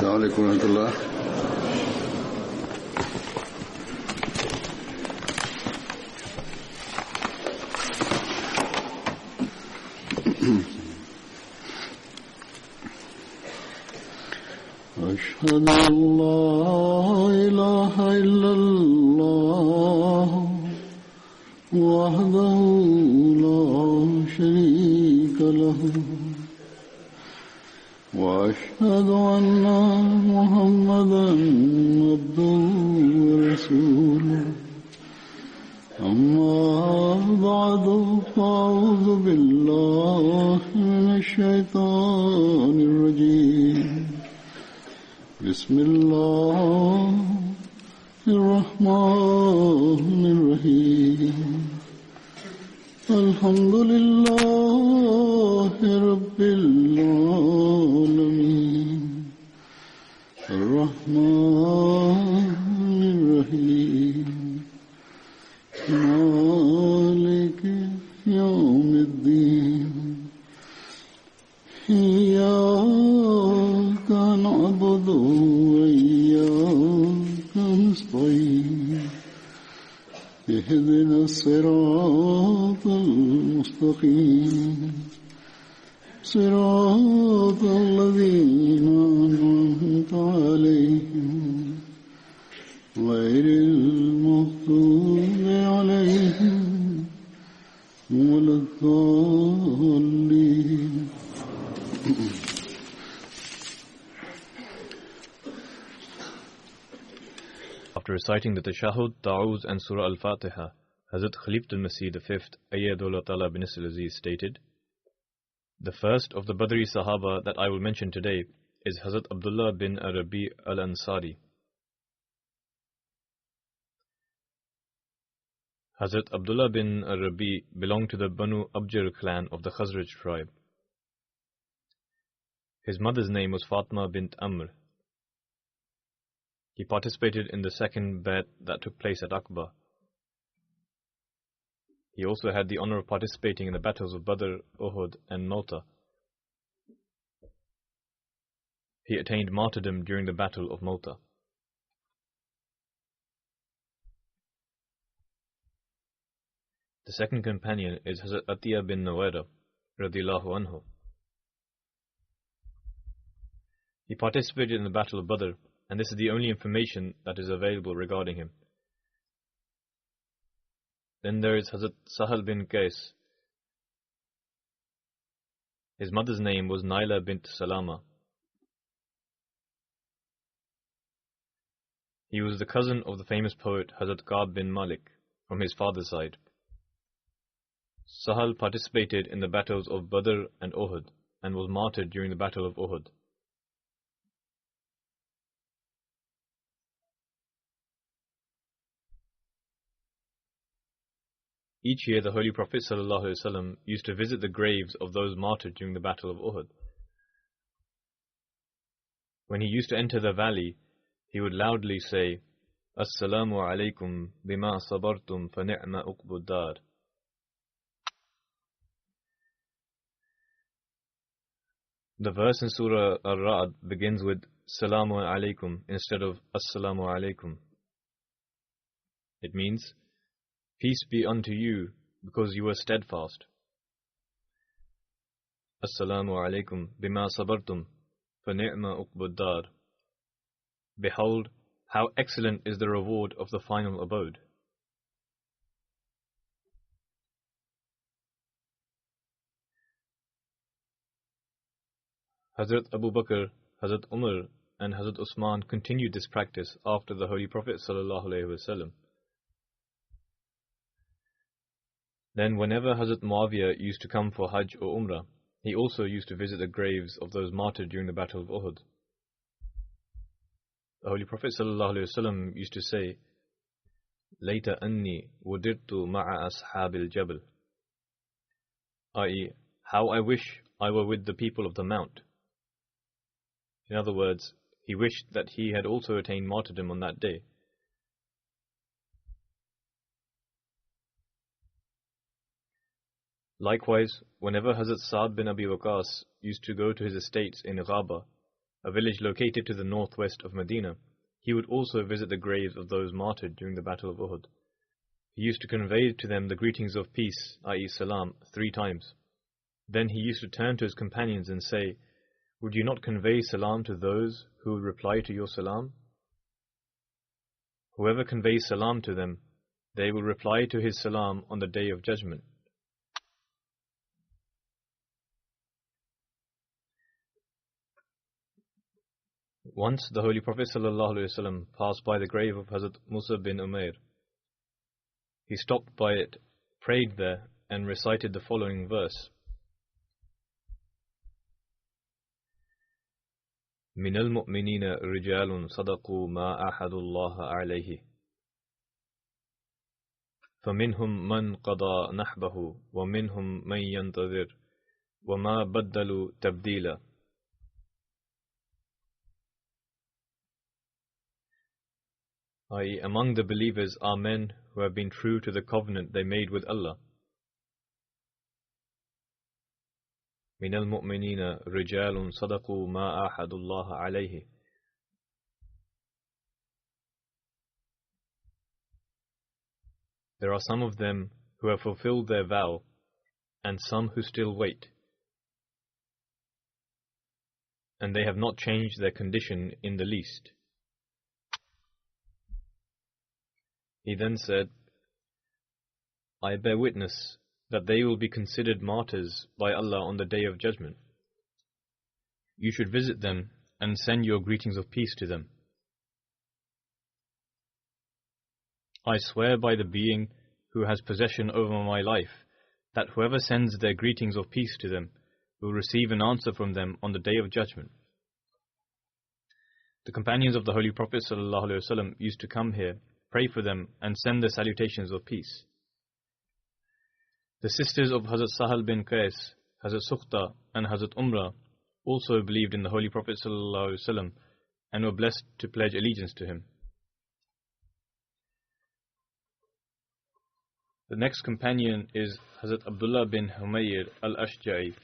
السلام عليكم ورحمة الله. أشهد أن لا إله إلا الله وحده لا شريك له وأشهد أن محمدا عبده ورسوله أما بعد فأعوذ بالله من الشيطان الرجيم بسم الله الرحمن الرحيم الحمد لله رب العالمين الرحمن الرحيم مالك يوم الدين إياك نعبد وإياك نستعين اهدنا الصراط المستقيم صراط الذين أنعمت عليهم غير المغضوب عليهم ولا الضالين. After reciting the Tashahhud, Ta'awuz and Surah Al-Fatiha, Hazrat Khalifatul Masih V, Ayyadullah Ta'ala bin Aziz stated, "The first of the Badri Sahaba that I will mention today is Hazrat Abdullah bin Arabi al-Ansari. Hazrat Abdullah bin Arabi belonged to the Banu Abjar clan of the Khazraj tribe. His mother's name was Fatma bint Amr. He participated in the second bet that took place at Aqba. He also had the honor of participating in the battles of Badr, Uhud and Mauta. He attained martyrdom during the battle of Mauta. The second companion is Hazrat Atiyah bin Nawara, radiyallahu anhu. He participated in the battle of Badr, and this is the only information that is available regarding him. Then there is Hazrat Sahal bin Qais. His mother's name was Naila bint Salama. He was the cousin of the famous poet Hazrat Ka'b bin Malik from his father's side. Sahal participated in the battles of Badr and Uhud and was martyred during the battle of Uhud. Each year the Holy Prophet ﷺ used to visit the graves of those martyred during the battle of Uhud. When he used to enter the valley, he would loudly say, "Assalamu alaykum bima sabartum fa ni'ma uqbud dar." The verse in Surah Ar-Ra'd begins with "Salamu alaykum" instead of "Assalamu alaykum." It means, "Peace be unto you, because you were steadfast." Assalamu alaykum bima sabartum fa ni'ma uqbud dar. Behold, how excellent is the reward of the final abode. Hazrat Abu Bakr, Hazrat Umar and Hazrat Usman continued this practice after the Holy Prophet ﷺ. Then whenever Hazrat Muawiyah used to come for Hajj or Umrah, he also used to visit the graves of those martyred during the Battle of Uhud. The Holy Prophet ﷺ used to say, "Layta anni wudirtu ma'a ashabil jabal," i.e., how I wish I were with the people of the mount. In other words, he wished that he had also attained martyrdom on that day. Likewise, whenever Hazrat Sa'd bin Abi Waqqas used to go to his estates in Ghaba, a village located to the northwest of Medina, he would also visit the graves of those martyred during the Battle of Uhud. He used to convey to them the greetings of peace, i.e. salam, 3 times. Then he used to turn to his companions and say, "Would you not convey salam to those who would reply to your salam? Whoever conveys salam to them, they will reply to his salam on the Day of Judgment." Once the Holy Prophet ﷺ passed by the grave of Hazrat Musa bin Umair. He stopped by it, prayed there, and recited the following verse. من المؤمنين رجال صدقوا ما أحد الله عليه فمنهم من قضى نحبه ومنهم من ينتظر وما بدلوا تبديلا. i.e., among the believers are men who have been true to the covenant they made with Allah. من المؤمنين رجال صدقوا ما أحد الله عليه. There are some of them who have fulfilled their vow, and some who still wait, and they have not changed their condition in the least. He then said, "I bear witness that they will be considered martyrs by Allah on the Day of Judgment. You should visit them and send your greetings of peace to them. I swear by the being who has possession over my life, that whoever sends their greetings of peace to them will receive an answer from them on the Day of Judgment." The companions of the Holy Prophet ﷺ used to come here, pray for them, and send their salutations of peace. The sisters of Hazrat Sahal bin Qais, Hazrat Sukhta, and Hazrat Umrah also believed in the Holy Prophet ﷺ and were blessed to pledge allegiance to him. The next companion is Hazrat Abdullah bin Humayr al-Ashja'i.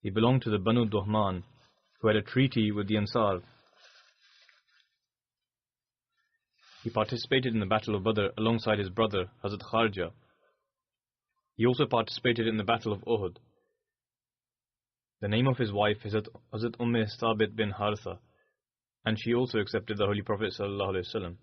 He belonged to the Banu Duhman, who had a treaty with the Ansar. He participated in the Battle of Badr alongside his brother, Hazrat Kharja. He also participated in the Battle of Uhud. The name of his wife is Hazrat Thabit bin Haritha, and she also accepted the Holy Prophet ﷺ.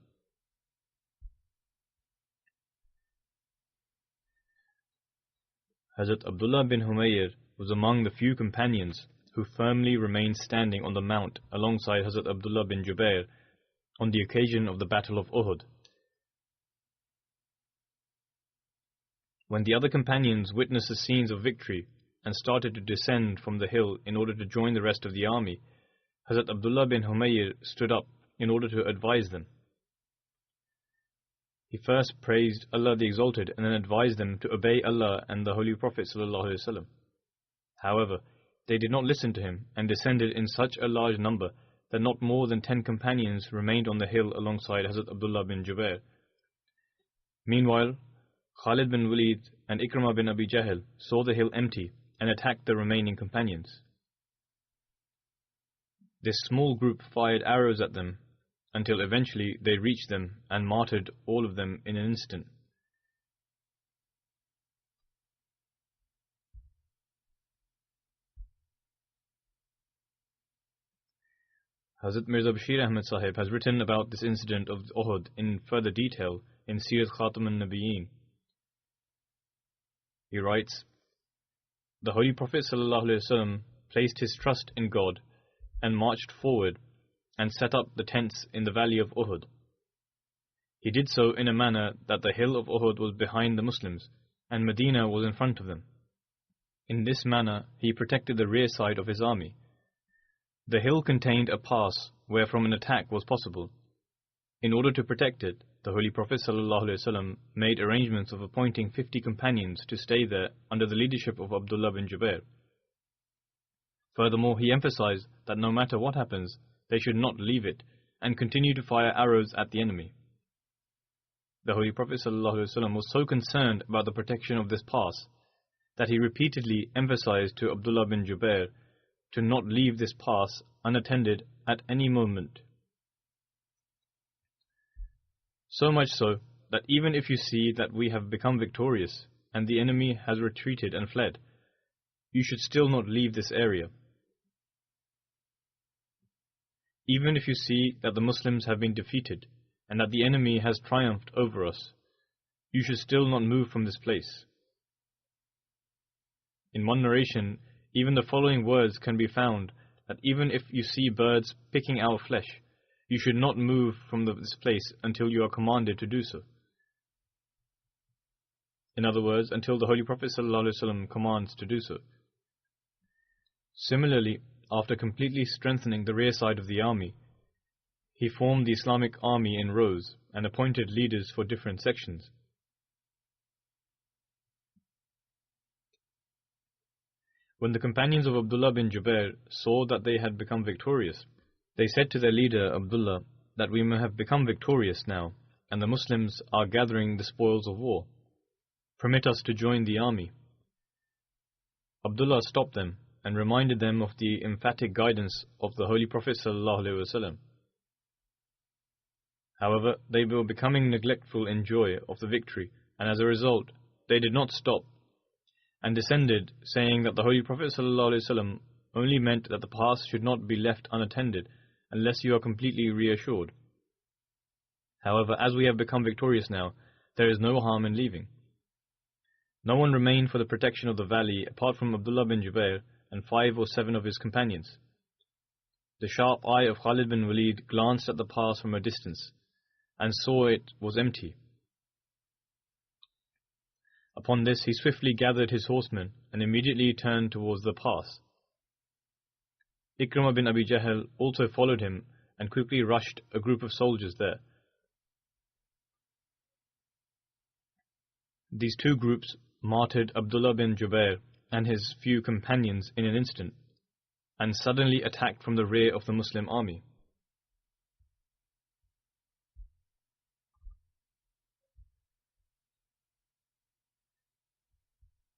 Hazrat Abdullah bin Humayr was among the few companions who firmly remained standing on the mount alongside Hazrat Abdullah bin Jubair on the occasion of the Battle of Uhud. When the other companions witnessed the scenes of victory and started to descend from the hill in order to join the rest of the army, Hazrat Abdullah bin Humayr stood up in order to advise them. He first praised Allah the Exalted and then advised them to obey Allah and the Holy Prophet ﷺ. However, they did not listen to him and descended in such a large number that not more than 10 companions remained on the hill alongside Hazrat Abdullah bin Jubair. Meanwhile, Khalid bin Walid and Ikrimah bin Abi Jahl saw the hill empty and attacked the remaining companions. This small group fired arrows at them until eventually they reached them and martyred all of them in an instant. Hazrat Mirza Bashir Ahmed Sahib has written about this incident of Uhud in further detail in Sirat Khatam al-Nabiyyin. He writes, "The Holy Prophet ﷺ placed his trust in God and marched forward and set up the tents in the valley of Uhud. He did so in a manner that the hill of Uhud was behind the Muslims and Medina was in front of them. In this manner he protected the rear side of his army. The hill contained a pass wherefrom an attack was possible. In order to protect it, the Holy Prophet ﷺ made arrangements of appointing 50 companions to stay there under the leadership of Abdullah bin Jubair. Furthermore, he emphasized that no matter what happens, they should not leave it and continue to fire arrows at the enemy. The Holy Prophet ﷺ was so concerned about the protection of this pass that he repeatedly emphasized to Abdullah bin Jubair to not leave this pass unattended at any moment. So much so that even if you see that we have become victorious and the enemy has retreated and fled, you should still not leave this area. Even if you see that the Muslims have been defeated and that the enemy has triumphed over us, you should still not move from this place. In one narration, even the following words can be found, that even if you see birds picking our flesh, you should not move from this place until you are commanded to do so. In other words, until the Holy Prophet ﷺ commands to do so. Similarly, after completely strengthening the rear side of the army, he formed the Islamic army in rows and appointed leaders for different sections. When the companions of Abdullah bin Jubair saw that they had become victorious, they said to their leader Abdullah that we may have become victorious now, and the Muslims are gathering the spoils of war. Permit us to join the army. Abdullah stopped them and reminded them of the emphatic guidance of the Holy Prophet ﷺ. However, they were becoming neglectful in joy of the victory, and as a result, they did not stop and descended, saying that the Holy Prophet ﷺ only meant that the pass should not be left unattended unless you are completely reassured. However, as we have become victorious now, there is no harm in leaving. No one remained for the protection of the valley apart from Abdullah bin Jubair and 5 or 7 of his companions. The sharp eye of Khalid bin Walid glanced at the pass from a distance and saw it was empty. Upon this, he swiftly gathered his horsemen and immediately turned towards the pass. Ikrimah bin Abi Jahl also followed him and quickly rushed a group of soldiers there. These two groups martyred Abdullah bin Jubair and his few companions in an instant, and suddenly attacked from the rear of the Muslim army.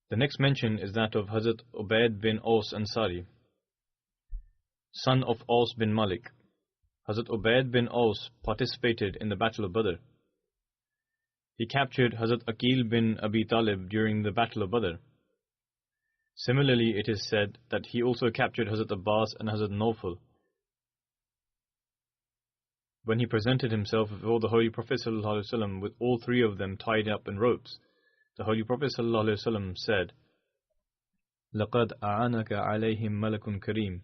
The next mention is that of Hazrat Ubaid bin Aus Ansari, son of Aus bin Malik. Hazrat Ubaid bin Aus participated in the Battle of Badr. He captured Hazrat Aqil bin Abi Talib during the Battle of Badr. Similarly, it is said that he also captured Hazrat Abbas and Hazrat Nawfal. When he presented himself before the Holy Prophet ﷺ with all 3 of them tied up in ropes, the Holy Prophet ﷺ said, لَقَدْ أَعَانَكَ عَلَيْهِمْ مَلَكٌ كَرِيمٌ.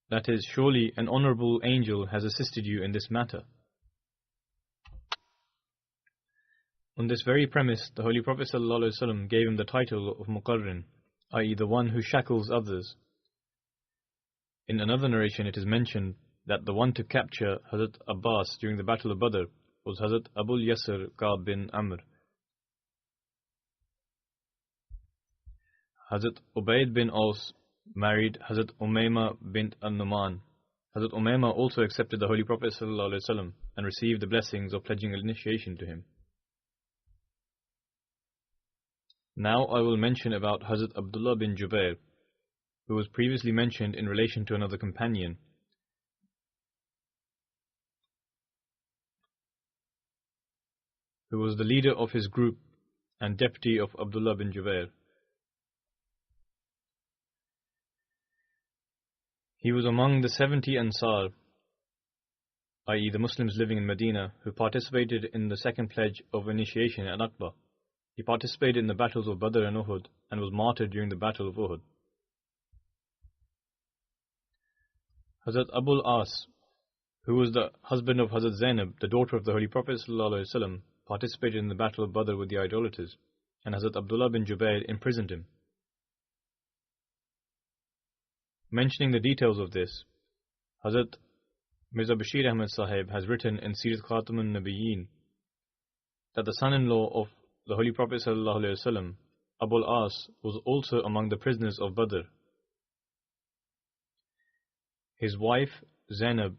That is, surely an honorable angel has assisted you in this matter. On this very premise, the Holy Prophet ﷺ gave him the title of Muqarrin, i.e. the one who shackles others. In another narration it is mentioned that the one to capture Hazrat Abbas during the Battle of Badr was Hazrat Abul Yasir Ka'b bin Amr. Hazrat Ubaid bin Aus married Hazrat Umayma bint al-Numan. Hazrat Umayma also accepted the Holy Prophet ﷺ and received the blessings of pledging initiation to him. Now I will mention about Hazrat Abdullah bin Jubair, who was previously mentioned in relation to another companion. Who was the leader of his group and deputy of Abdullah bin Jubair. He was among the 70 Ansar, i.e. the Muslims living in Medina, who participated in the second pledge of initiation at Aqba. He participated in the battles of Badr and Uhud and was martyred during the battle of Uhud. Hazrat Abul As, who was the husband of Hazrat Zainab, the daughter of the Holy Prophet ﷺ, participated in the battle of Badr with the idolaters, and Hazrat Abdullah bin Jubair imprisoned him. Mentioning the details of this, Hazrat Mirza Bashir Ahmad Sahib has written in Sirat Khatamun Nabiyyin that the son-in-law of the Holy Prophet ﷺ, Abul As, was also among the prisoners of Badr. His wife, Zainab,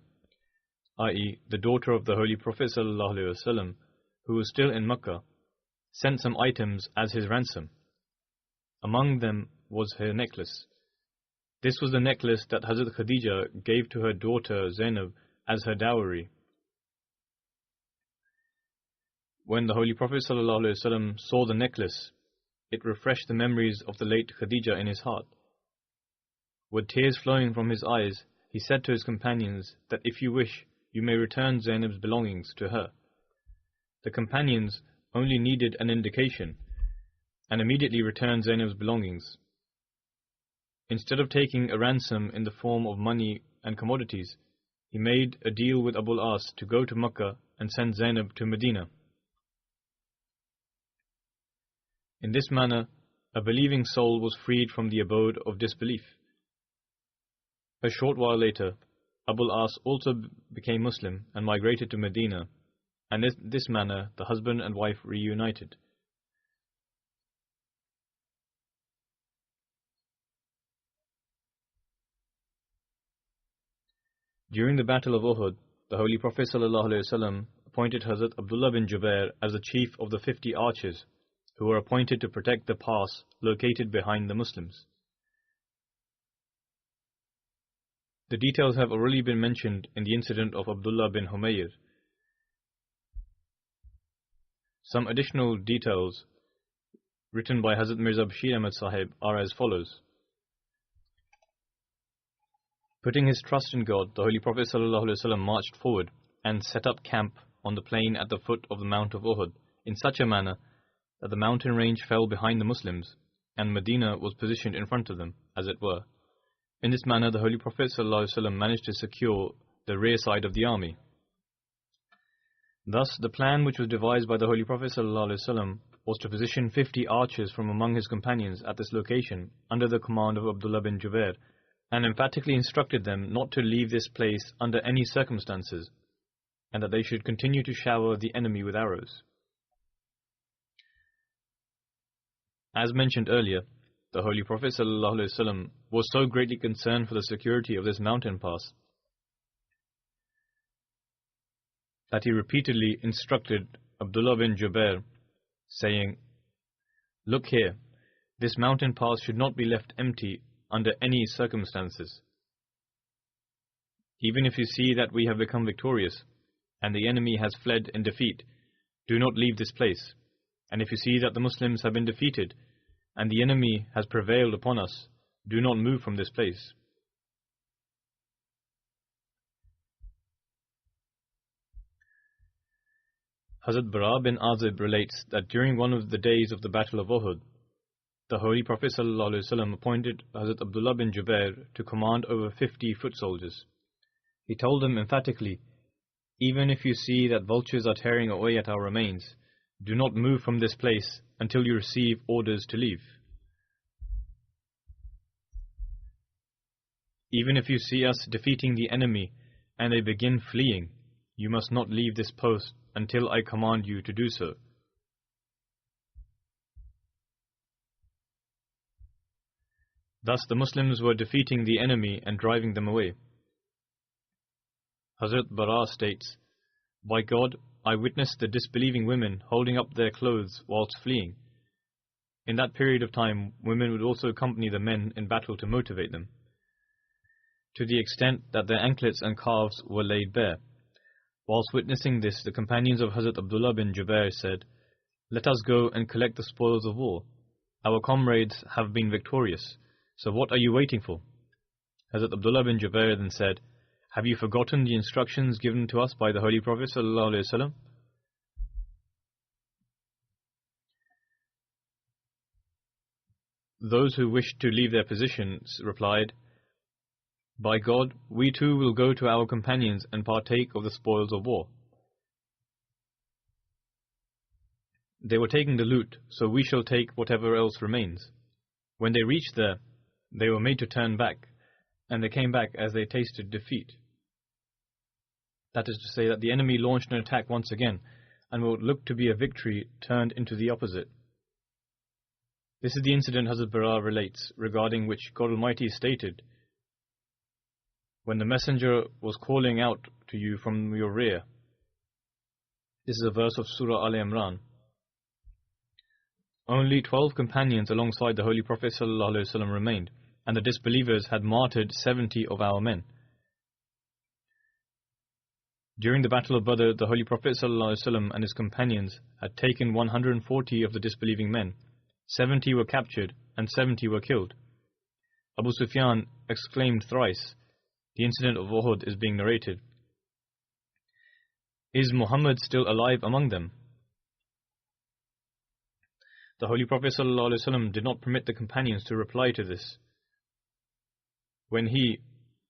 i.e. the daughter of the Holy Prophet ﷺ, who was still in Makkah, sent some items as his ransom. Among them was her necklace. This was the necklace that Hazrat Khadija gave to her daughter Zainab as her dowry. When the Holy Prophet ﷺ saw the necklace, it refreshed the memories of the late Khadija in his heart. With tears flowing from his eyes, he said to his companions that if you wish, you may return Zainab's belongings to her. The companions only needed an indication and immediately returned Zainab's belongings. Instead of taking a ransom in the form of money and commodities, he made a deal with Abul As to go to Makkah and send Zainab to Medina. In this manner, a believing soul was freed from the abode of disbelief. A short while later, Abul As also became Muslim and migrated to Medina, and in this manner the husband and wife reunited. During the Battle of Uhud, the Holy Prophet ﷺ appointed Hazrat Abdullah bin Jubair as the chief of the 50 archers, who were appointed to protect the pass located behind the Muslims. The details have already been mentioned in the incident of Abdullah bin Humayr. Some additional details written by Hazrat Mirza Bashir Ahmad Sahib are as follows. Putting his trust in God, the Holy Prophet ﷺ marched forward and set up camp on the plain at the foot of the Mount of Uhud in such a manner that the mountain range fell behind the Muslims and Medina was positioned in front of them, as it were. In this manner, the Holy Prophet ﷺ managed to secure the rear side of the army. Thus, the plan which was devised by the Holy Prophet ﷺ was to position 50 archers from among his companions at this location under the command of Abdullah bin Jubair, and emphatically instructed them not to leave this place under any circumstances, and that they should continue to shower the enemy with arrows. As mentioned earlier, the Holy Prophet ﷺ was so greatly concerned for the security of this mountain pass that he repeatedly instructed Abdullah bin Jubair, saying, "Look here, this mountain pass should not be left empty under any circumstances. Even if you see that we have become victorious and the enemy has fled in defeat, do not leave this place. And if you see that the Muslims have been defeated and the enemy has prevailed upon us, do not move from this place." Hazrat Bara bin Azib relates that during one of the days of the Battle of Uhud, the Holy Prophet ﷺ appointed Hazrat Abdullah bin Jubair to command over 50 foot soldiers. He told them emphatically, "Even if you see that vultures are tearing away at our remains, do not move from this place until you receive orders to leave. Even if you see us defeating the enemy and they begin fleeing, you must not leave this post until I command you to do so." Thus the Muslims were defeating the enemy and driving them away. Hazrat Bara states, "By God, I witnessed the disbelieving women holding up their clothes whilst fleeing. In that period of time, women would also accompany the men in battle to motivate them, to the extent that their anklets and calves were laid bare. Whilst witnessing this, the companions of Hazrat Abdullah bin Jubair said, 'Let us go and collect the spoils of war. Our comrades have been victorious, so what are you waiting for?' Hazrat Abdullah bin Jubair then said, 'Have you forgotten the instructions given to us by the Holy Prophet ﷺ?' Those who wished to leave their positions replied, 'By God, we too will go to our companions and partake of the spoils of war. They were taking the loot, so we shall take whatever else remains.' When they reached there, they were made to turn back, and they came back as they tasted defeat. That is to say that the enemy launched an attack once again, and what looked to be a victory turned into the opposite. This is the incident Hazrat Bara relates, regarding which God Almighty stated, 'When the messenger was calling out to you from your rear.' This is a verse of Surah Al Imran. Only 12 companions alongside the Holy Prophet ﷺ remained, and the disbelievers had martyred 70 of our men. During the Battle of Badr, the Holy Prophet ﷺ and his companions had taken 140 of the disbelieving men. 70 were captured and 70 were killed. Abu Sufyan exclaimed thrice. The incident of Uhud is being narrated. Is Muhammad still alive among them? The Holy Prophet ﷺ did not permit the companions to reply to this. When he,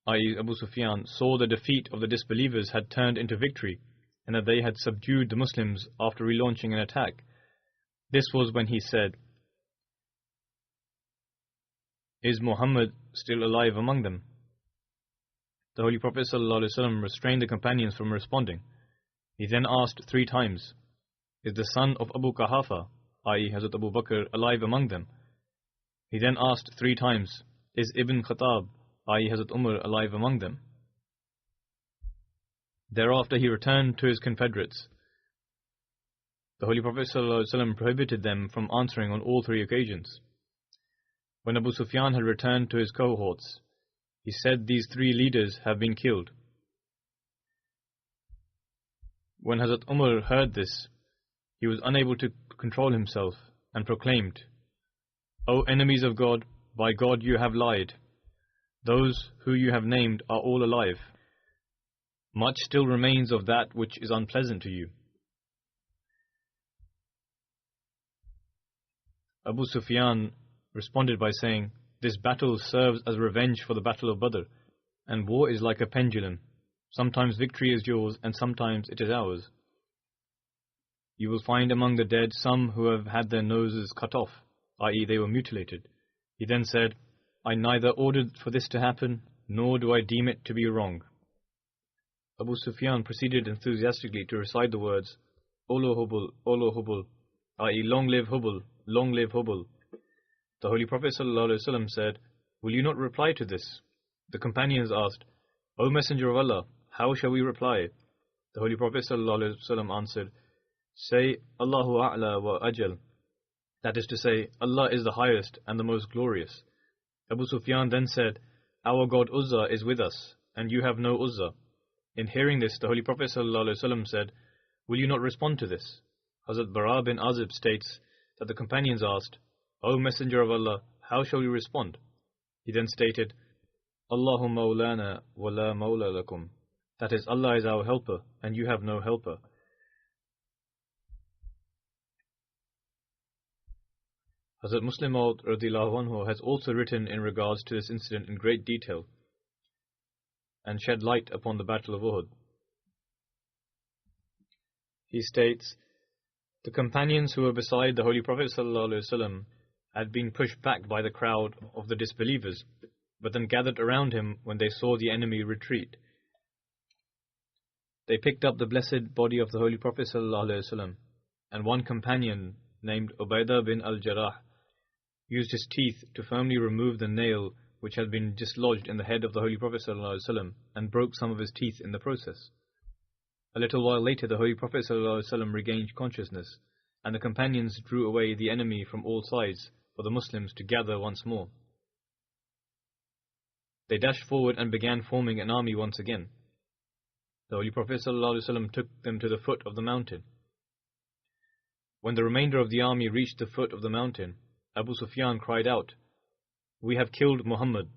i.e. Abu Sufyan, saw the defeat of the disbelievers had turned into victory, and that they had subdued the Muslims after relaunching an attack, this was when he said, Is Muhammad still alive among them? The Holy Prophet ﷺ restrained the companions from responding. He then asked 3 times, Is the son of Abu Quhafa, i.e. Hazrat Abu Bakr, alive among them? He then asked 3 times, Is Ibn Khattab, i.e. Hazrat Umar, alive among them? Thereafter he returned to his confederates. The Holy Prophet ﷺ prohibited them from answering on all 3 occasions. When Abu Sufyan had returned to his cohorts, he said, These 3 leaders have been killed. When Hazrat Umar heard this, he was unable to control himself and proclaimed, O enemies of God, by God you have lied. Those who you have named are all alive. Much still remains of that which is unpleasant to you. Abu Sufyan responded by saying, This battle serves as revenge for the battle of Badr, and war is like a pendulum. Sometimes victory is yours and sometimes it is ours. You will find among the dead some who have had their noses cut off, i.e. they were mutilated. He then said, I neither ordered for this to happen, nor do I deem it to be wrong. Abu Sufyan proceeded enthusiastically to recite the words, Olo Hubul, i.e. long live Hubul, long live Hubul. The Holy Prophet ﷺ said, Will you not reply to this? The companions asked, O Messenger of Allah, how shall we reply? The Holy Prophet ﷺ answered, Say, Allahu A'la wa Ajal. That is to say, Allah is the highest and the most glorious. Abu Sufyan then said, Our God Uzza is with us, and you have no Uzza. In hearing this, the Holy Prophet ﷺ said, Will you not respond to this? Hazrat Bara bin Azib states that the companions asked, O Messenger of Allah, how shall we respond? He then stated, Allahu Mawlana wa la Mawla lakum. That is, Allah is our helper, and you have no helper. Hazrat Muslim Maud radhiyallahu anhu has also written in regards to this incident in great detail and shed light upon the Battle of Uhud. He states, The companions who were beside the Holy Prophet ﷺ had been pushed back by the crowd of the disbelievers, but then gathered around him when they saw the enemy retreat. They picked up the blessed body of the Holy Prophet ﷺ, and one companion named Ubaidah bin al-Jarrah used his teeth to firmly remove the nail which had been dislodged in the head of the Holy Prophet ﷺ and broke some of his teeth in the process. A little while later, the Holy Prophet ﷺ regained consciousness, and the companions drew away the enemy from all sides for the Muslims to gather once more. They dashed forward and began forming an army once again. The Holy Prophet ﷺ took them to the foot of the mountain. When the remainder of the army reached the foot of the mountain, Abu Sufyan cried out, We have killed Muhammad.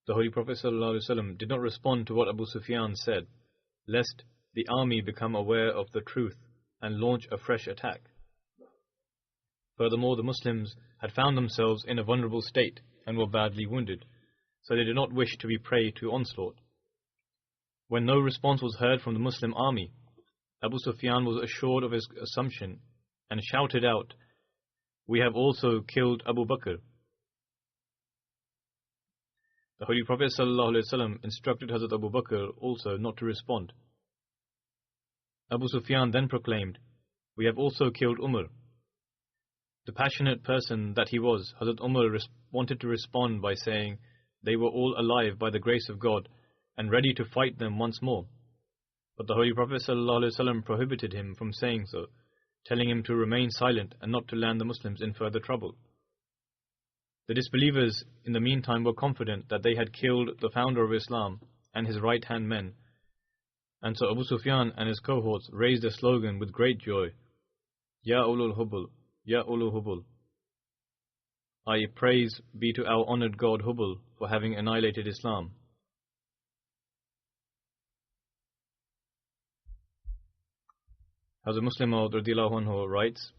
The Holy Prophet ﷺ did not respond to what Abu Sufyan said, lest the army become aware of the truth and launch a fresh attack. Furthermore, the Muslims had found themselves in a vulnerable state and were badly wounded, so they did not wish to be prey to onslaught. When no response was heard from the Muslim army, Abu Sufyan was assured of his assumption and shouted out, We have also killed Abu Bakr. The Holy Prophet ﷺ instructed Hazrat Abu Bakr also not to respond. Abu Sufyan then proclaimed, We have also killed Umar. The passionate person that he was, Hazrat Umar wanted to respond by saying, They were all alive by the grace of God and ready to fight them once more. But the Holy Prophet ﷺ prohibited him from saying so, telling him to remain silent and not to land the Muslims in further trouble. The disbelievers in the meantime were confident that they had killed the founder of Islam and his right-hand men, and so Abu Sufyan and his cohorts raised a slogan with great joy, Ya ulul Hubul, Ya ulul Hubul, i.e. praise be to our honored god Hubal for having annihilated Islam. Hazrat Muslim Maud radhiyallahu anhu writes,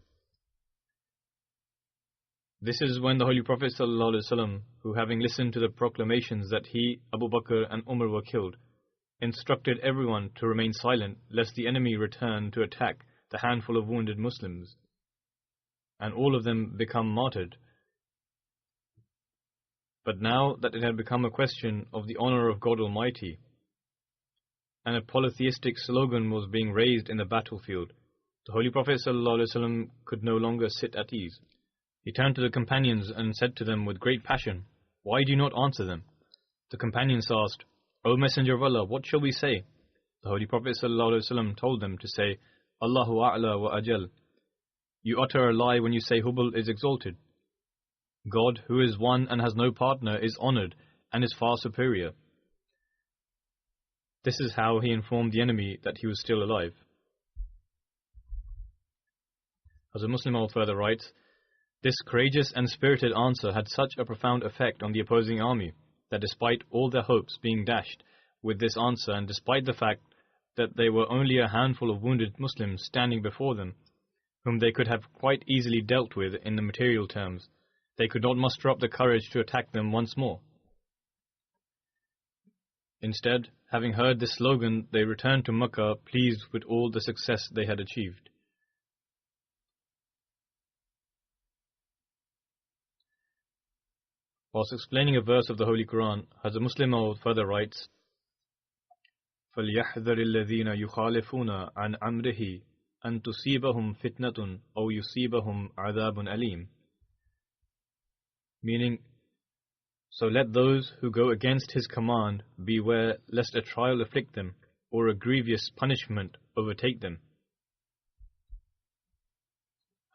this is when the Holy Prophet ﷺ, who having listened to the proclamations that he, Abu Bakr and Umar were killed, instructed everyone to remain silent lest the enemy return to attack the handful of wounded Muslims, and all of them become martyred. But now that it had become a question of the honor of God Almighty, and a polytheistic slogan was being raised in the battlefield, the Holy Prophet ﷺ could no longer sit at ease. He turned to the companions and said to them with great passion, why do you not answer them? The companions asked, O Messenger of Allah, what shall we say? The Holy Prophet ﷺ told them to say, Allahu A'la wa Ajal. You utter a lie when you say Hubal is exalted. God, who is one and has no partner, is honored and is far superior. This is how he informed the enemy that he was still alive. As a Muslim further writes, this courageous and spirited answer had such a profound effect on the opposing army that despite all their hopes being dashed with this answer, and despite the fact that they were only a handful of wounded Muslims standing before them, whom they could have quite easily dealt with in the material terms, they could not muster up the courage to attack them once more. Instead, having heard this slogan, they returned to Makkah pleased with all the success they had achieved. Whilst explaining a verse of the Holy Quran, Hazrat Muslim Maud further writes, فَلْيَحْذَرِ الَّذِينَ يُخَالِفُونَ عَنْ أَمْرِهِ أَن تُصِيبَهُمْ فِتْنَةٌ أَوْ يُصِيبَهُمْ عَذَابٌ أَلِيمٌ. Meaning, so let those who go against his command beware lest a trial afflict them or a grievous punishment overtake them.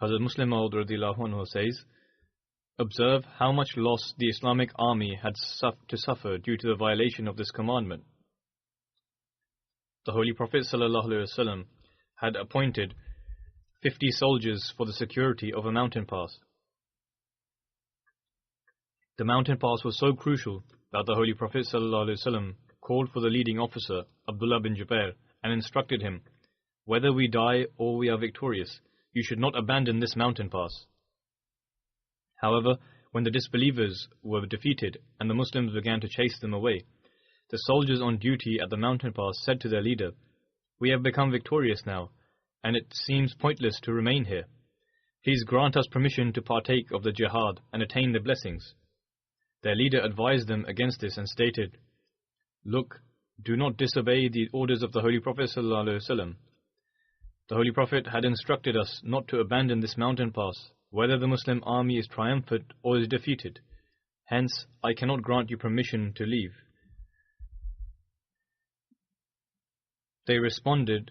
Hazrat Muslim Maud radhiyallahu anhu says, observe how much loss the Islamic army had to suffer due to the violation of this commandment. The Holy Prophet ﷺ had appointed 50 soldiers for the security of a mountain pass. The mountain pass was so crucial that the Holy Prophet ﷺ called for the leading officer, Abdullah bin Jubair, and instructed him, whether we die or we are victorious, you should not abandon this mountain pass. However, when the disbelievers were defeated and the Muslims began to chase them away, the soldiers on duty at the mountain pass said to their leader, we have become victorious now, and it seems pointless to remain here. Please grant us permission to partake of the jihad and attain the blessings. Their leader advised them against this and stated, look, do not disobey the orders of the Holy Prophet ﷺ. The Holy Prophet had instructed us not to abandon this mountain pass, whether the Muslim army is triumphant or is defeated. Hence, I cannot grant you permission to leave. They responded,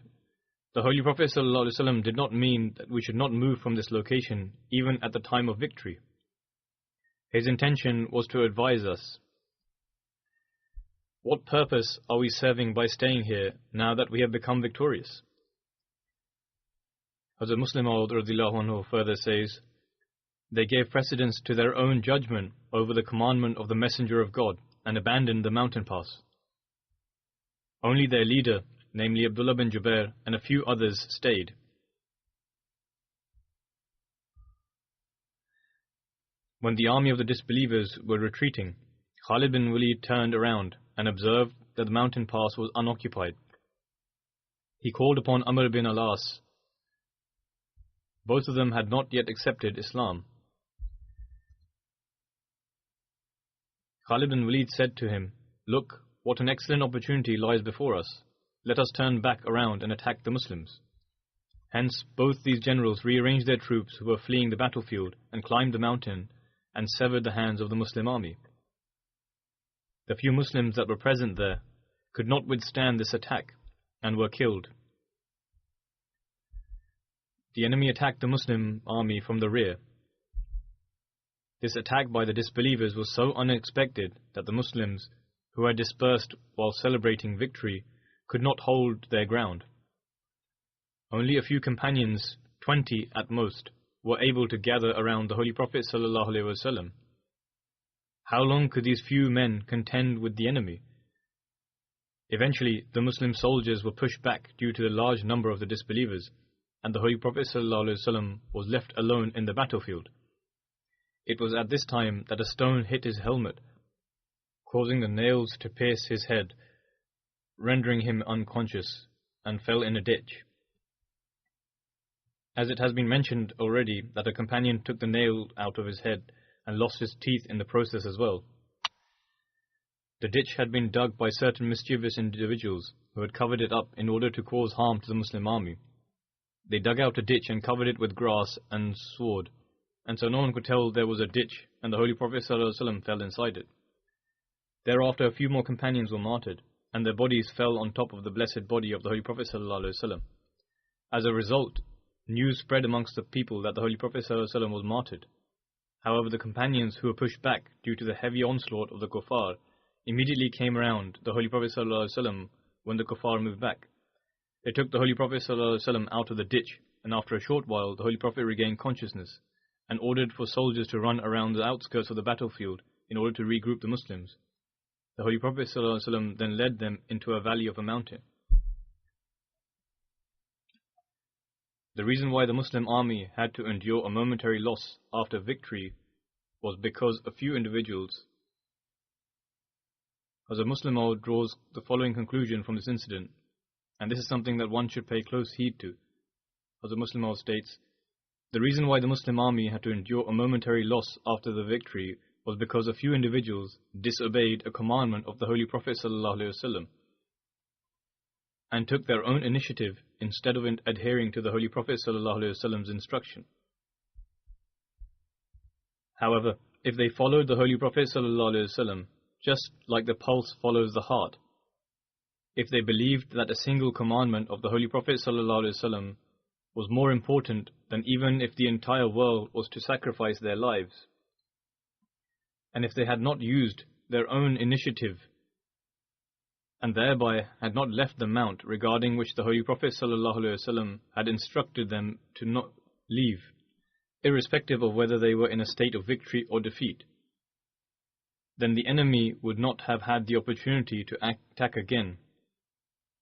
the Holy Prophet ﷺ did not mean that we should not move from this location even at the time of victory. His intention was to advise us. What purpose are we serving by staying here now that we have become victorious? Hazrat Muslim Maud radhiyallahu anhu further says, they gave precedence to their own judgment over the commandment of the Messenger of God and abandoned the mountain pass. Only their leader, namely Abdullah bin Jubair, and a few others stayed. When the army of the disbelievers were retreating, Khalid bin Walid turned around and observed that the mountain pass was unoccupied. He called upon Amr bin al-As. Both of them had not yet accepted Islam. Khalid bin Walid said to him, look, what an excellent opportunity lies before us. Let us turn back around and attack the Muslims. Hence, both these generals rearranged their troops who were fleeing the battlefield and climbed the mountain and severed the hands of the Muslim army. The few Muslims that were present there could not withstand this attack and were killed. the enemy attacked the Muslim army from the rear. This attack by the disbelievers was so unexpected that the Muslims, who had dispersed while celebrating victory, could not hold their ground. Only a few companions, 20 at most, were able to gather around the Holy Prophet ﷺ. How long could these few men contend with the enemy? Eventually, the Muslim soldiers were pushed back due to the large number of the disbelievers, and the Holy Prophet ﷺ was left alone in the battlefield. It was at this time that a stone hit his helmet, causing the nails to pierce his head, rendering him unconscious, and fell in a ditch. As it has been mentioned already that a companion took the nail out of his head and lost his teeth in the process as well. The ditch had been dug by certain mischievous individuals who had covered it up in order to cause harm to the Muslim army. They dug out a ditch and covered it with grass and sward, and so no one could tell there was a ditch, and the Holy Prophet ﷺ fell inside it. Thereafter a few more companions were martyred, and their bodies fell on top of the blessed body of the Holy Prophet ﷺ. As a result, news spread amongst the people that the Holy Prophet ﷺ was martyred. However, the companions who were pushed back due to the heavy onslaught of the kuffar immediately came around the Holy Prophet ﷺ when the kuffar moved back. They took the Holy Prophet ﷺ out of the ditch, and after a short while the Holy Prophet regained consciousness and ordered for soldiers to run around the outskirts of the battlefield in order to regroup the Muslims. The Holy Prophet ﷺ then led them into a valley of a mountain. The reason why the Muslim army had to endure a momentary loss after victory was because a few individuals. Hazrat Muslim Maud draws the following conclusion from this incident, and this is something that one should pay close heed to. Hazrat Muslim Maud states, the reason why the Muslim army had to endure a momentary loss after the victory was because a few individuals disobeyed a commandment of the Holy Prophet ﷺ and took their own initiative instead of adhering to the Holy Prophet ﷺ's instruction. However, if they followed the Holy Prophet ﷺ, just like the pulse follows the heart, if they believed that a single commandment of the Holy Prophet ﷺ was more important than even if the entire world was to sacrifice their lives, and if they had not used their own initiative and thereby had not left the mount regarding which the Holy Prophet ﷺ had instructed them to not leave, irrespective of whether they were in a state of victory or defeat, then the enemy would not have had the opportunity to attack again,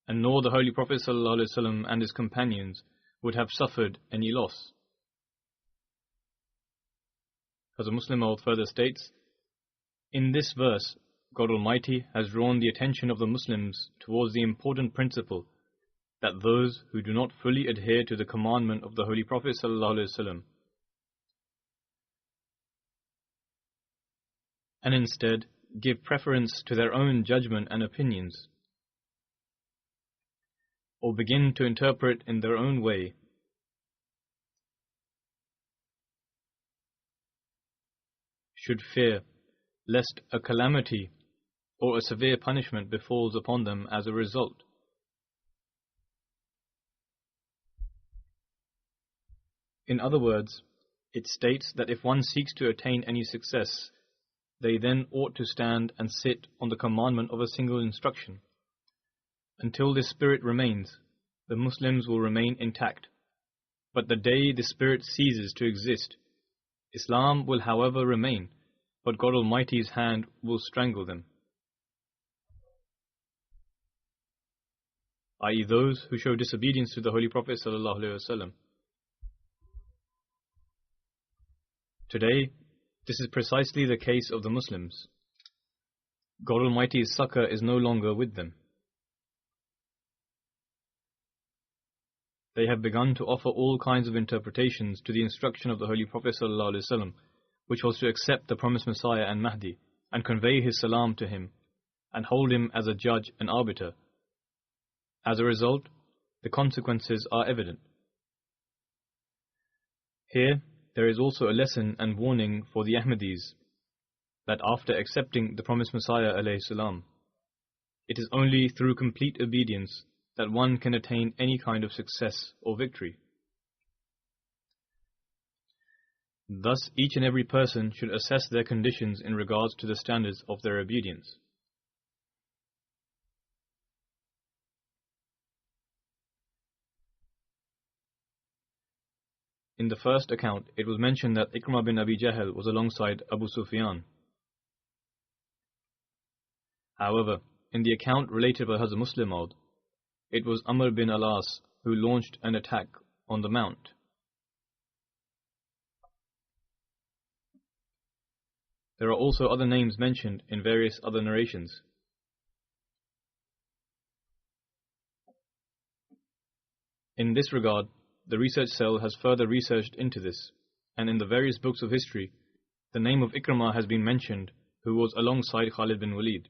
and nor the Holy Prophet ﷺ and his companions would have suffered any loss. As a Muslim Maud further states, in this verse, God Almighty has drawn the attention of the Muslims towards the important principle that those who do not fully adhere to the commandment of the Holy Prophet ﷺ and instead give preference to their own judgment and opinions, or begin to interpret in their own way, should fear lest a calamity or a severe punishment befalls upon them as a result. In other words, it states that if one seeks to attain any success, they then ought to stand and sit on the commandment of a single instruction. Until this spirit remains, the Muslims will remain intact. But the day this spirit ceases to exist, Islam will however remain, but God Almighty's hand will strangle them, i.e. those who show disobedience to the Holy Prophet ﷺ. Today, this is precisely the case of the Muslims. God Almighty's succor is no longer with them. They have begun to offer all kinds of interpretations to the instruction of the Holy Prophet ﷺ, which was to accept the promised Messiah and Mahdi, and convey his salam to him, and hold him as a judge and arbiter. As a result, the consequences are evident. Here, there is also a lesson and warning for the Ahmadis, that after accepting the promised Messiah ﷺ, it is only through complete obedience that one can attain any kind of success or victory. Thus, each and every person should assess their conditions in regards to the standards of their obedience. In the first account, it was mentioned that Ikrimah bin Abi Jahl was alongside Abu Sufyan. However, in the account related by Hazrat Muslim Maud, it was Amr bin al-As who launched an attack on the mount. There are also other names mentioned in various other narrations. In this regard, the research cell has further researched into this, and in the various books of history, the name of Ikrimah has been mentioned, who was alongside Khalid bin Walid.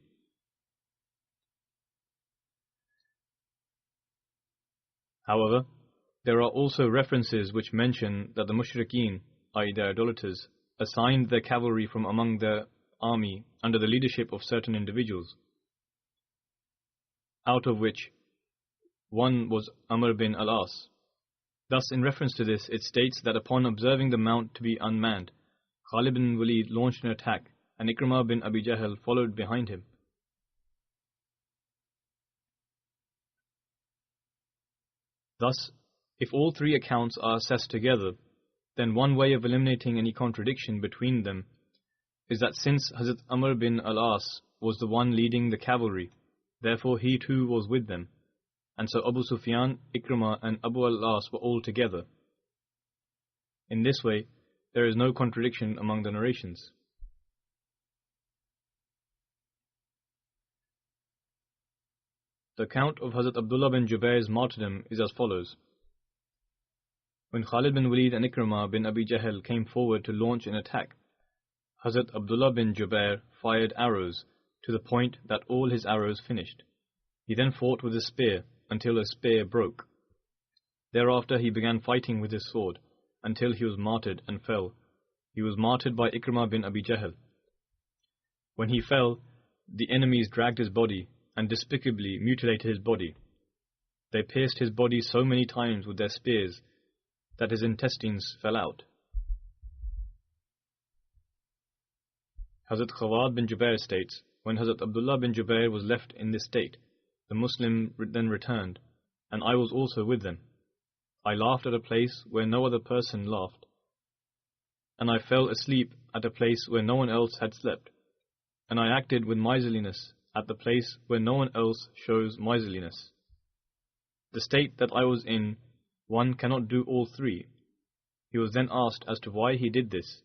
However, there are also references which mention that the mushrikeen, i.e. the idolaters, assigned their cavalry from among their army under the leadership of certain individuals, out of which one was Amr bin al-As. Thus, in reference to this, it states that upon observing the mount to be unmanned, Khalid bin Walid launched an attack, and Ikrimah bin Abi Jahl followed behind him. Thus, if all three accounts are assessed together, then one way of eliminating any contradiction between them is that since Hazrat Amr bin al-As was the one leading the cavalry, therefore he too was with them, and so Abu Sufyan, Ikrimah and Abu al-As were all together. In this way, there is no contradiction among the narrations. The account of Hazrat Abdullah bin Jubair's martyrdom is as follows. When Khalid bin Walid and Ikrimah bin Abi Jahl came forward to launch an attack, Hazrat Abdullah bin Jubair fired arrows to the point that all his arrows finished. He then fought with his spear until his spear broke. Thereafter he began fighting with his sword until he was martyred and fell. He was martyred by Ikrimah bin Abi Jahl. When he fell, the enemies dragged his body and despicably mutilated his body. They pierced his body so many times with their spears that his intestines fell out. Hazrat Khawad bin Jubair states, when Hazrat Abdullah bin Jubair was left in this state, the Muslim then returned, and I was also with them. I laughed at a place where no other person laughed, and I fell asleep at a place where no one else had slept, and I acted with miserliness at the place where no one else shows miserliness. The state that I was in, one cannot do all three. He was then asked as to why he did this,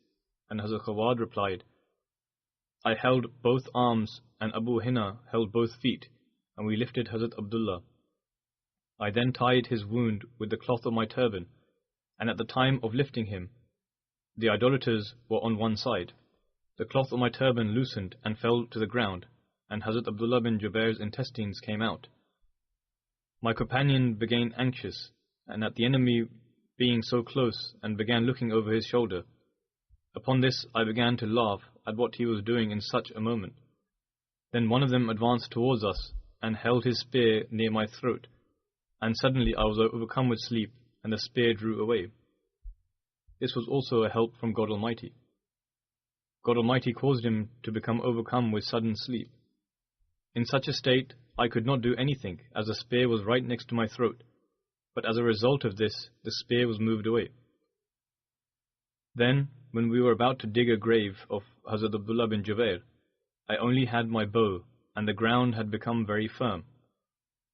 and Hazrat Khawad replied, I held both arms and Abu Hina held both feet, and we lifted Hazrat Abdullah. I then tied his wound with the cloth of my turban, and at the time of lifting him, the idolaters were on one side. The cloth of my turban loosened and fell to the ground, and Hazrat Abdullah bin Jubair's intestines came out. My companion became anxious, and at the enemy being so close, and began looking over his shoulder. Upon this I began to laugh at what he was doing in such a moment. Then one of them advanced towards us, and held his spear near my throat, and suddenly I was overcome with sleep, and the spear drew away. This was also a help from God Almighty. God Almighty caused him to become overcome with sudden sleep. In such a state, I could not do anything, as the spear was right next to my throat, but as a result of this, the spear was moved away. Then, when we were about to dig a grave of Hazrat Abdullah bin Jubair, I only had my bow, and the ground had become very firm.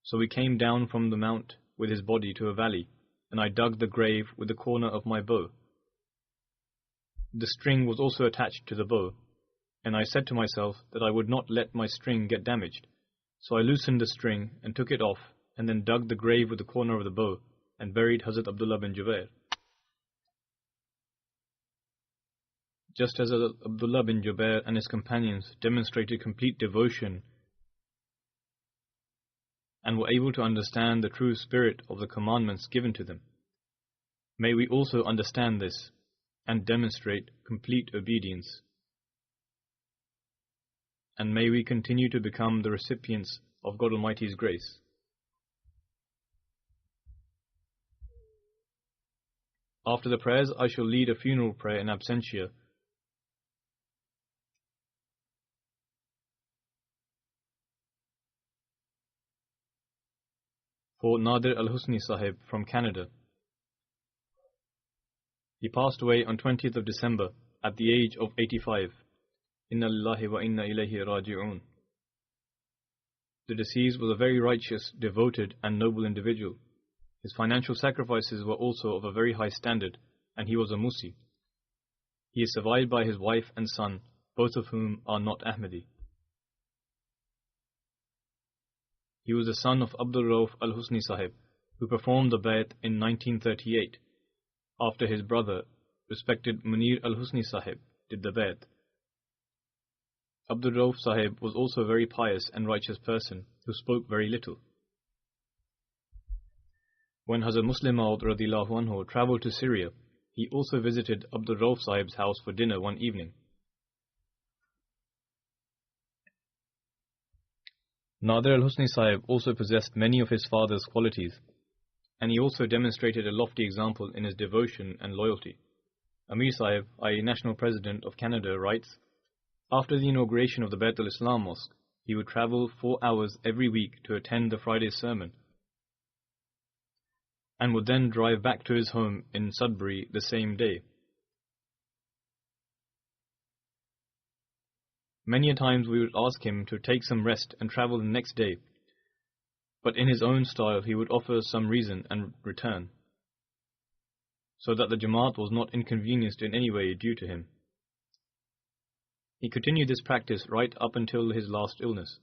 So we came down from the mount with his body to a valley, and I dug the grave with the corner of my bow. The string was also attached to the bow, and I said to myself that I would not let my string get damaged. So I loosened the string and took it off, and then dug the grave with the corner of the bow, and buried Hazrat Abdullah bin Jubair. Just as Abdullah bin Jubair and his companions demonstrated complete devotion and were able to understand the true spirit of the commandments given to them, may we also understand this and demonstrate complete obedience. And may we continue to become the recipients of God Almighty's grace. After the prayers, I shall lead a funeral prayer in absentia. For Nadir Al-Husni Sahib from Canada. He passed away on 20th of December at the age of 85. Inna lillahi wa inna ilayhi raji'un. The deceased was a very righteous, devoted and noble individual. His financial sacrifices were also of a very high standard, and he was a Musi. He is survived by his wife and son, both of whom are not Ahmadi. He was the son of Abdul Rauf Al-Husni Sahib, who performed the Bayt in 1938, after his brother, respected Munir Al-Husni Sahib, did the Bayt. Abdul Rauf Sahib was also a very pious and righteous person, who spoke very little. When Hazrat Muslim Maud radhiyallahu anhu travelled to Syria, he also visited Abdul Rauf Sahib's house for dinner one evening. Nadir Al-Husni Sahib also possessed many of his father's qualities, and he also demonstrated a lofty example in his devotion and loyalty. Amir Sahib, i.e. National President of Canada, writes, after the inauguration of the Bayt al-Islam Mosque, he would travel 4 hours every week to attend the Friday sermon, and would then drive back to his home in Sudbury the same day. Many a times we would ask him to take some rest and travel the next day, but in his own style he would offer some reason and return, so that the Jamaat was not inconvenienced in any way due to him. He continued this practice right up until his last illness.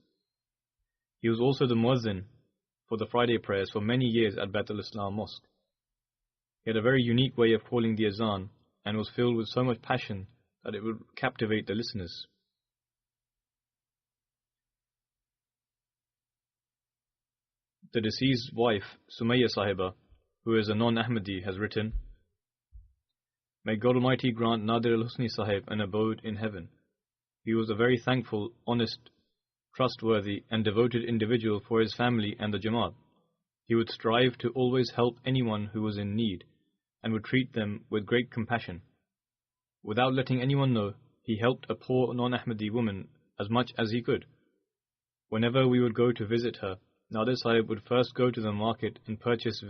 He was also the Muazzin for the Friday prayers for many years at Bayt al-Islam Mosque. He had a very unique way of calling the azan and was filled with so much passion that it would captivate the listeners. The deceased's wife, Sumayya Sahiba, who is a non-Ahmadi, has written, May God Almighty grant Nadir Al-Husni Sahib an abode in heaven. He was a very thankful, honest, trustworthy and devoted individual for his family and the Jamaat. He would strive to always help anyone who was in need, and would treat them with great compassion. Without letting anyone know, he helped a poor non-Ahmadi woman as much as he could. Whenever we would go to visit her, Nadir Sahib would first go to the market and purchase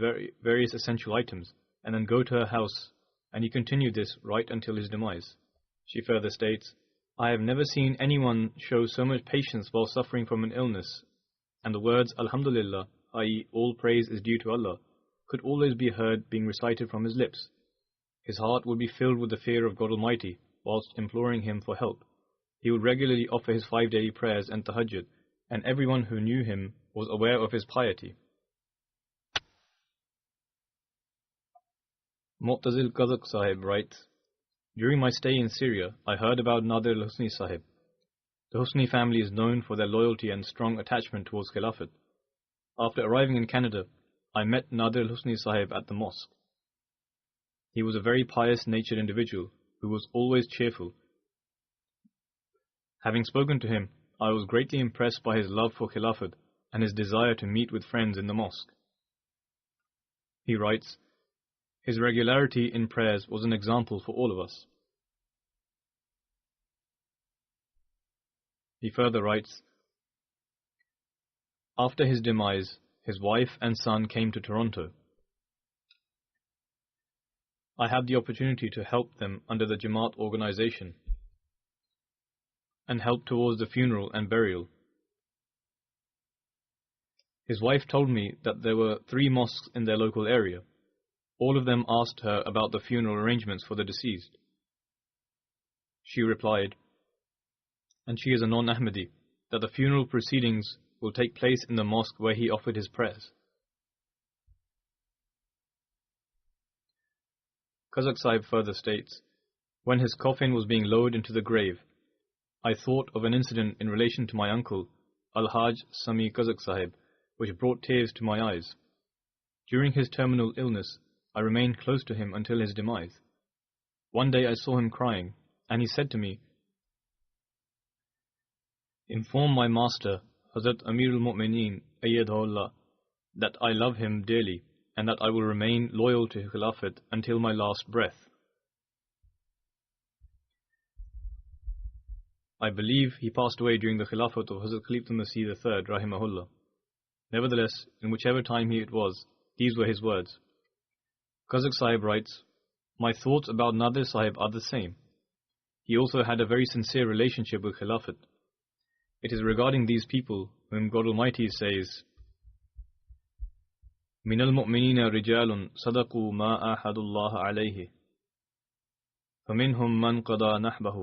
various essential items, and then go to her house, and he continued this right until his demise. She further states, I have never seen anyone show so much patience while suffering from an illness, and the words Alhamdulillah, i.e. all praise is due to Allah, could always be heard being recited from his lips. His heart would be filled with the fear of God Almighty whilst imploring Him for help. He would regularly offer his 5 daily prayers and tahajjud, and everyone who knew him was aware of his piety. Mu'tazil Kazak Sahib writes, During my stay in Syria, I heard about Nadir Al-Husni Sahib. The Husni family is known for their loyalty and strong attachment towards Khilafat. After arriving in Canada, I met Nadir Al-Husni Sahib at the mosque. He was a very pious-natured individual who was always cheerful. Having spoken to him, I was greatly impressed by his love for Khilafat and his desire to meet with friends in the mosque. He writes, his regularity in prayers was an example for all of us. He further writes, after his demise, his wife and son came to Toronto. I had the opportunity to help them under the Jamaat organization and help towards the funeral and burial. His wife told me that there were 3 mosques in their local area. All of them asked her about the funeral arrangements for the deceased. She replied, and she is a non-Ahmadi, that the funeral proceedings will take place in the mosque where he offered his prayers. Kazak Sahib further states, when his coffin was being lowered into the grave, I thought of an incident in relation to my uncle, Al-Haj Sami Kazak Sahib, which brought tears to my eyes. During his terminal illness, I remained close to him until his demise. One day I saw him crying, and he said to me, inform my master, Hazrat Amir al-Mu'mineen, Ayyadahullah, that I love him dearly and that I will remain loyal to Khilafat until my last breath. I believe he passed away during the Khilafat of Hazrat Khalifatul Masih III, rahimahullah. Nevertheless, in whichever time it was, these were his words. Qazaq Sahib writes, "My thoughts about Nadir Sahib are the same. He also had a very sincere relationship with Khilafat. It is regarding these people whom God Almighty says, مِنَ الْمُؤْمِنِينَ رِجَالٌ صَدَقُوا مَا آحَدُوا اللَّهَ عَلَيْهِ فَمِنْهُمْ مَنْ قَضَى نَحْبَهُ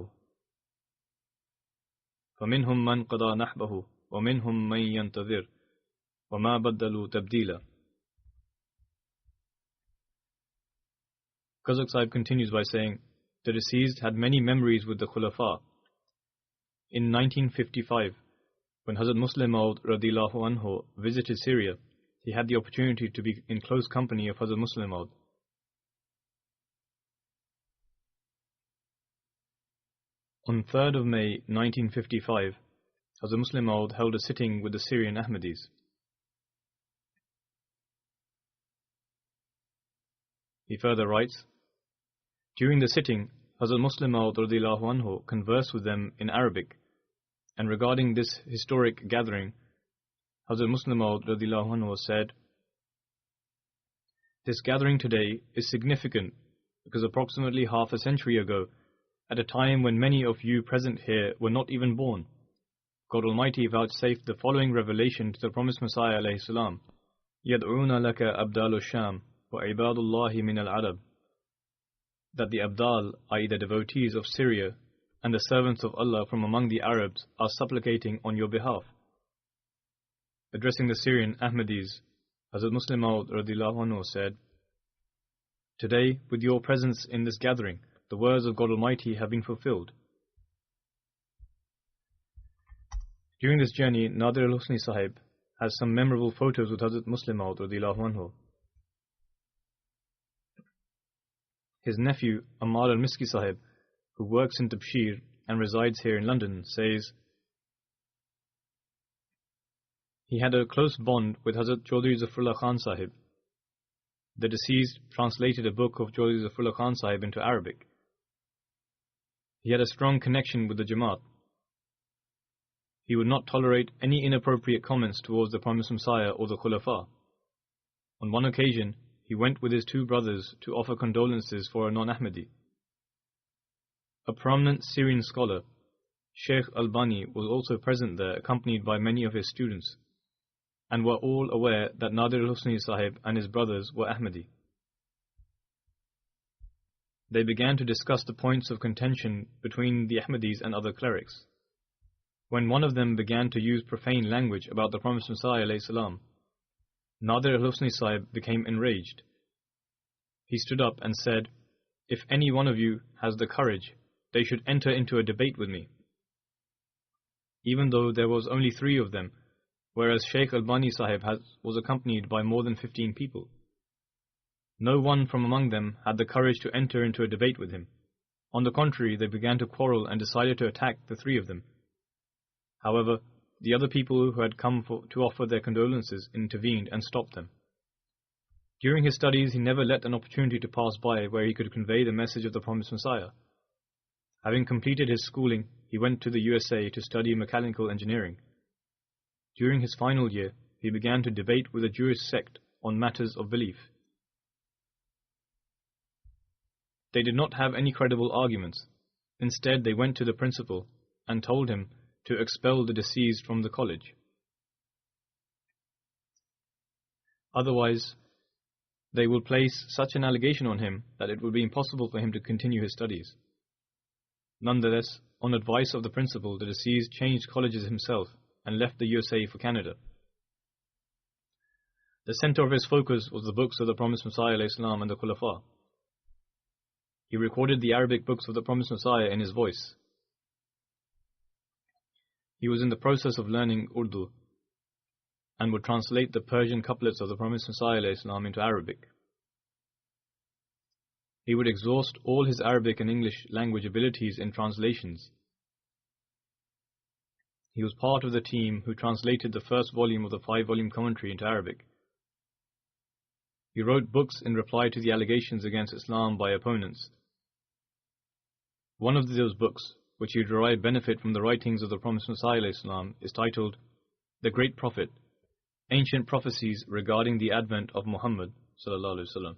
وَمِنْهُمْ مَنْ يَنْتَظِرُ وَمَا بَدَّلُوا تَبْدِيلًا." Qazaq Sahib continues by saying, the deceased had many memories with the Khulafa. In 1955, when Hazrat Muslim Maud radiyallahu anhu visited Syria, he had the opportunity to be in close company of Hazrat Muslim Maud. On 3rd of May 1955, Hazrat Muslim Maud held a sitting with the Syrian Ahmadis. He further writes, during the sitting, Hazrat Muslim Maud radiyallahu anhu conversed with them in Arabic, and regarding this historic gathering, Hazrat Muslim Maud radiyallahu anhu said, "This gathering today is significant because approximately half a century ago, at a time when many of you present here were not even born, God Almighty vouchsafed the following revelation to the promised Messiah alayhi salam, يَدْعُونَ لَكَ أَبْدَالُ الشَّامِ وَعِبَادُ اللَّهِ مِنَ الْعَرَبِ, that the Abdal, i.e. the devotees of Syria, and the servants of Allah from among the Arabs are supplicating on your behalf." Addressing the Syrian Ahmadis, Hazrat Muslim Maud radiyallahu anhu said, "Today, with your presence in this gathering, the words of God Almighty have been fulfilled." During this journey, Nadir al-Husni Sahib has some memorable photos with Hazrat Muslim Maud radiyallahu anhu. His nephew, Ammar al-Miski Sahib, who works in Tabshir and resides here in London, says, he had a close bond with Hazrat Chaudhry Zafrullah Khan Sahib. The deceased translated a book of Chaudhry Zafrullah Khan Sahib into Arabic. He had a strong connection with the Jamaat. He would not tolerate any inappropriate comments towards the Promised Messiah or the Khulafa. On one occasion, he went with his two brothers to offer condolences for a non-Ahmadi. A prominent Syrian scholar, Sheikh Albani, was also present there, accompanied by many of his students, and were all aware that Nadir al-Husni Sahib and his brothers were Ahmadi. They began to discuss the points of contention between the Ahmadis and other clerics. When one of them began to use profane language about the Promised Messiah alayhi salam, Nadir al-Husni Sahib became enraged. He stood up and said, "If any one of you has the courage, they should enter into a debate with me." Even though there was only 3 of them, whereas Sheikh Albani Sahib was accompanied by more than 15 people. No one from among them had the courage to enter into a debate with him. On the contrary, they began to quarrel and decided to attack the 3 of them. However, the other people who had come to offer their condolences intervened and stopped them. During his studies, he never let an opportunity to pass by where he could convey the message of the Promised Messiah. Having completed his schooling, he went to the USA to study mechanical engineering. During his final year, he began to debate with a Jewish sect on matters of belief. They did not have any credible arguments. Instead, they went to the principal and told him to expel the deceased from the college. Otherwise, they will place such an allegation on him that it would be impossible for him to continue his studies. Nonetheless, on advice of the principal, the deceased changed colleges himself and left the USA for Canada. The center of his focus was the books of the Promised Messiah ﷺ and the Khulafa. He recorded the Arabic books of the Promised Messiah in his voice. He was in the process of learning Urdu and would translate the Persian couplets of the Promised Messiah ﷺ into Arabic. He would exhaust all his Arabic and English language abilities in translations. He was part of the team who translated the first volume of the 5-volume commentary into Arabic. He wrote books in reply to the allegations against Islam by opponents. One of those books, which he derived benefit from the writings of the Promised Messiah ﷺ, is titled The Great Prophet, Ancient Prophecies Regarding the Advent of Muhammad ﷺ.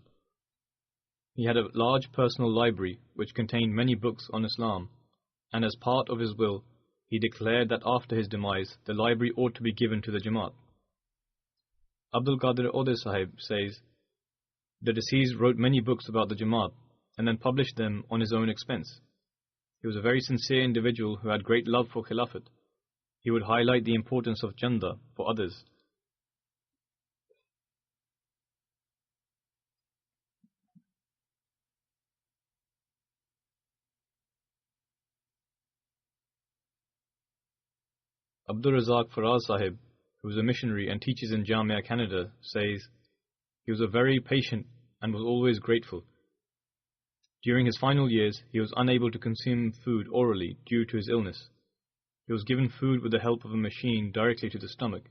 He had a large personal library which contained many books on Islam, and as part of his will, he declared that after his demise, the library ought to be given to the Jamaat. Abdul Qadir Ode Sahib says, the deceased wrote many books about the Jamaat and then published them on his own expense. He was a very sincere individual who had great love for Khilafat. He would highlight the importance of Janda for others. Abdul Razak Faraz Sahib, who is a missionary and teaches in Jamia, Canada, says, he was a very patient and was always grateful. During his final years, he was unable to consume food orally due to his illness. He was given food with the help of a machine directly to the stomach.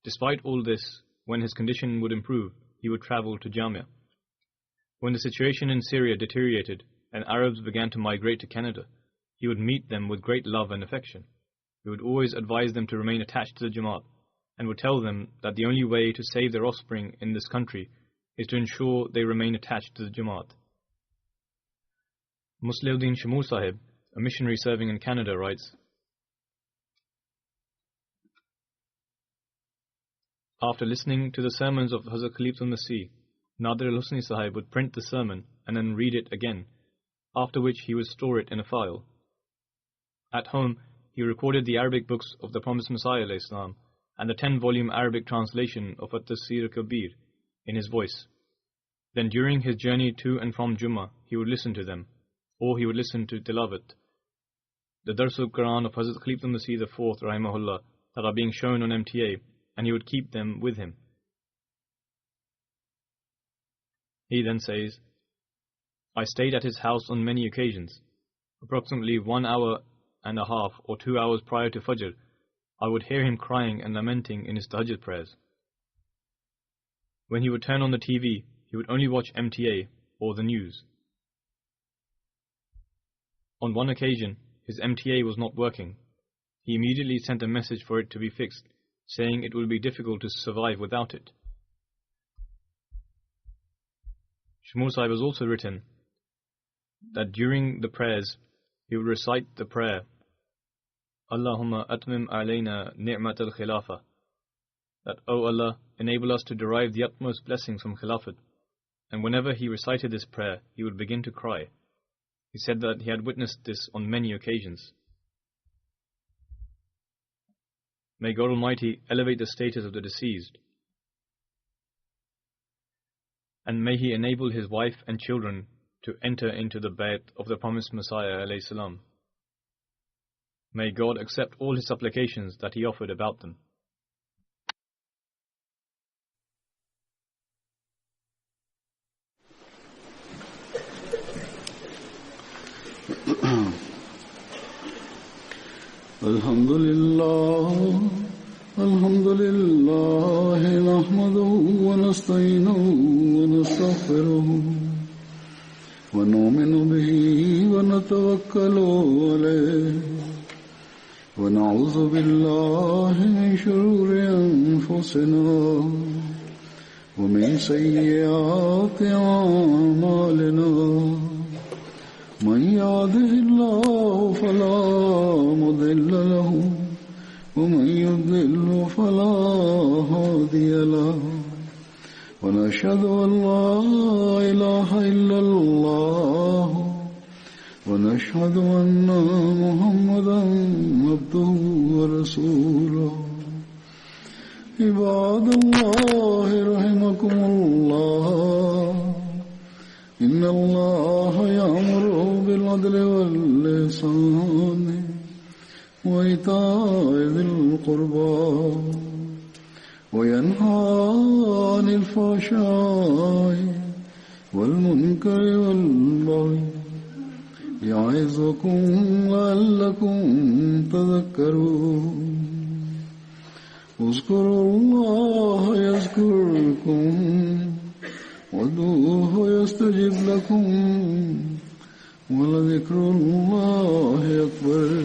Despite all this, when his condition would improve, he would travel to Jamia. When the situation in Syria deteriorated and Arabs began to migrate to Canada, he would meet them with great love and affection. He would always advise them to remain attached to the Jamaat and would tell them that the only way to save their offspring in this country is to ensure they remain attached to the Jamaat. Musliuddin Shamur Sahib, a missionary serving in Canada, writes, after listening to the sermons of Hazrat Khalifatul Masih, Nadir al-Husni Sahib would print the sermon and then read it again, after which he would store it in a file. At home, he recorded the Arabic books of the Promised Messiah ﷺ and the 10-volume Arabic translation of At-Tafsir Kabir in his voice. Then during his journey to and from Jummah, he would listen to them, or he would listen to Tilawat, the Darsul Quran of Hazrat Khalifatul Masih IV Rahimahullah that are being shown on MTA, and he would keep them with him. He then says, I stayed at his house on many occasions. Approximately 1 hour and a half or 2 hours prior to Fajr, I would hear him crying and lamenting in his Tahajjud prayers. When he would turn on the TV, he would only watch MTA or the news. On one occasion, his MTA was not working. He immediately sent a message for it to be fixed, saying it would be difficult to survive without it. Shamur Sahib has also written that during the prayers, he would recite the prayer, Allahumma atmim alayna ni'mat al-khilafah, that, O Allah, enable us to derive the utmost blessings from Khilafat. And whenever he recited this prayer, he would begin to cry. He said that he had witnessed this on many occasions. May God Almighty elevate the status of the deceased, and may He enable his wife and children to enter into the Bayt of the Promised Messiah alayhi salam. May God accept all his supplications that he offered about them. Alhamdulillah, nahmaduhu wa nasta'inuhu wa nastaghfiruhu wa nu'minu bihi wa natawakkalu alayhi wa na'udhu billahi min shururi anfusina wa min sayyiati a'malina. من يهده الله فلا مضل له ومن يضلل فلا هادي له ونشهد أن لا إله إلا الله ونشهد أن محمدا عبده ورسوله. عباد الله رحمكم الله، إن الله يأمر بالعدل والإحسان وإيتاء ذي القربى وينهى عن الفحشاء والمنكر والبغي يعظكم لعلكم تذكرون. اذكروا الله يذكركم يستجب لكم ولذكر الله أكبر